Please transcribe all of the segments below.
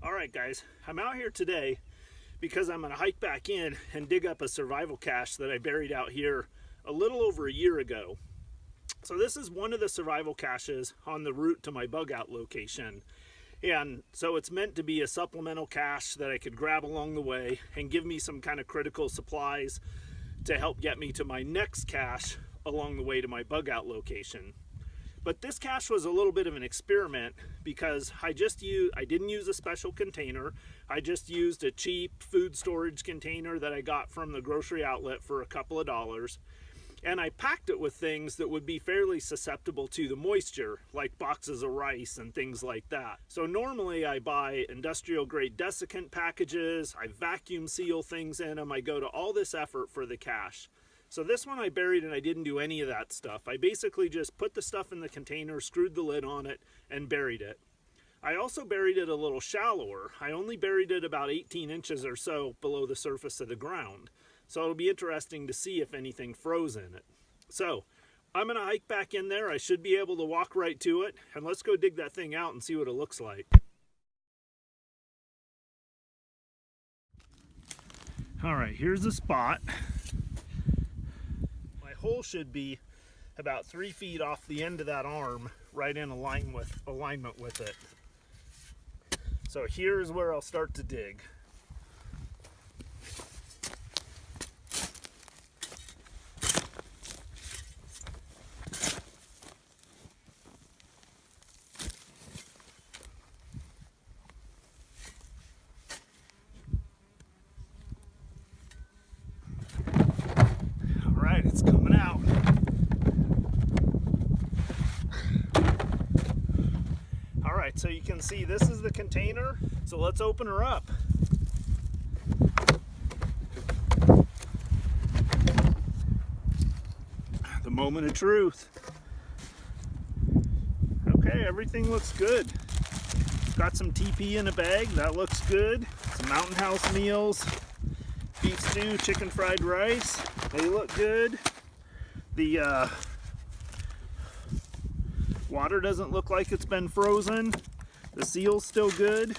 Alright guys, I'm out here today because I'm going to hike back in and dig up a survival cache that I buried out here a little over a year ago. So this is one of the survival caches on the route to my Bugout location. And so it's meant to be a supplemental cache that I could grab along the way and give me some kind of critical supplies to help get me to my next cache along the way to my Bugout location. But this cache was a little bit of an experiment because I didn't use a special container. I just used a cheap food storage container that I got from the grocery outlet for a couple of dollars. And I packed it with things that would be fairly susceptible to the moisture, like boxes of rice and things like that. So normally I buy industrial grade desiccant packages, I vacuum seal things in them, I go to all this effort for the cache. So this one I buried and I didn't do any of that stuff. I basically just put the stuff in the container, screwed the lid on it, and buried it. I also buried it a little shallower. I only buried it about 18 inches or so below the surface of the ground. So it'll be interesting to see if anything froze in it. So I'm going to hike back in there. I should be able to walk right to it. And let's go dig that thing out and see what it looks like. All right, here's the spot. Hole should be about 3 feet off the end of that arm, right in alignment with it. So here's where I'll start to dig. It's coming out. All right, so you can see this is the container. So let's open her up. The moment of truth. Okay, everything looks good. Got some TP in a bag, that looks good. Some Mountain House meals, beef stew, chicken fried rice. They look good. The water doesn't look like it's been frozen. The seal's still good.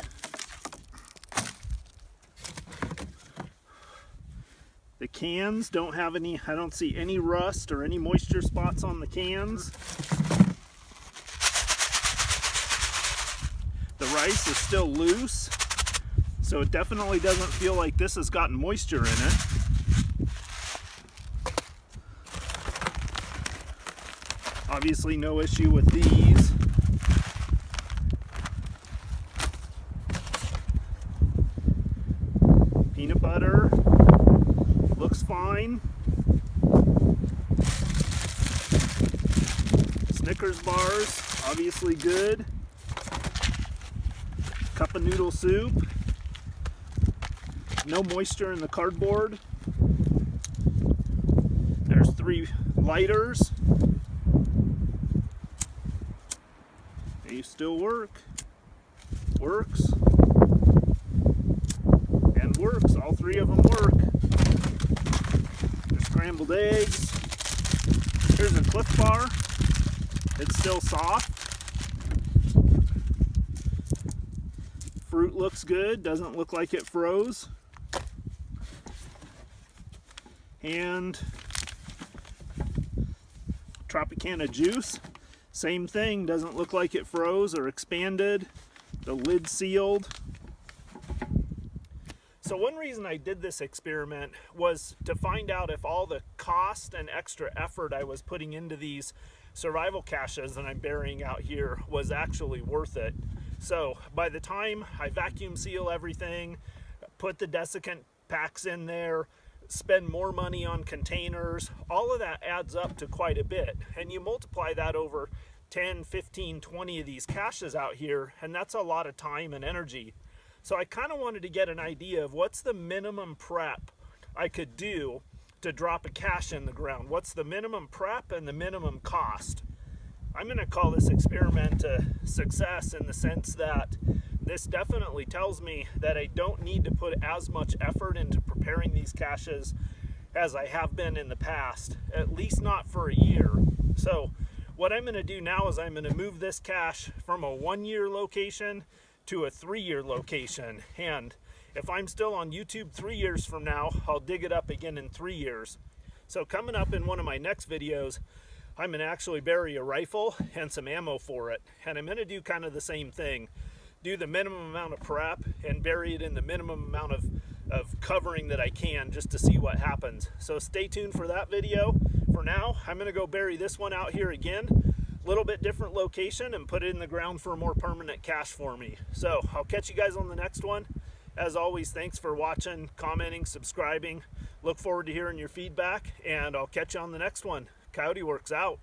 The cans don't have any, I don't see any rust or any moisture spots on the cans. The rice is still loose, so it definitely doesn't feel like this has gotten moisture in it. Obviously no issue with these. Peanut butter looks fine. Snickers bars, obviously good. Cup of noodle soup. No moisture in the cardboard. There's 3 lighters. They still work. Works. And works. All 3 of them work. There's scrambled eggs. Here's a Cliff Bar. It's still soft. Fruit looks good. Doesn't look like it froze. And Tropicana juice. Same thing, doesn't look like it froze or expanded. The lid sealed. So one reason I did this experiment was to find out if all the cost and extra effort I was putting into these survival caches that I'm burying out here was actually worth it. So by the time I vacuum seal everything, put the desiccant packs in there, spend more money on containers, all of that adds up to quite a bit. And you multiply that over 10, 15, 20 of these caches out here, and that's a lot of time and energy. So I kind of wanted to get an idea of what's the minimum prep I could do to drop a cache in the ground. What's the minimum prep and the minimum cost? I'm going to call this experiment a success in the sense that this definitely tells me that I don't need to put as much effort into preparing these caches as I have been in the past, at least not for a year. So what I'm going to do now is I'm going to move this cache from a 1-year location to a 3-year location. And if I'm still on YouTube 3 years from now, I'll dig it up again in 3 years. So coming up in one of my next videos, I'm going to actually bury a rifle and some ammo for it. And I'm going to do kind of the same thing. Do the minimum amount of prep and bury it in the minimum amount of covering that I can, just to see what happens. So stay tuned for that video. For now, I'm going to go bury this one out here again, a little bit different location, and put it in the ground for a more permanent cache for me. So I'll catch you guys on the next one. As always, thanks for watching, commenting, subscribing. Look forward to hearing your feedback, and I'll catch you on the next one. Coyote Works out.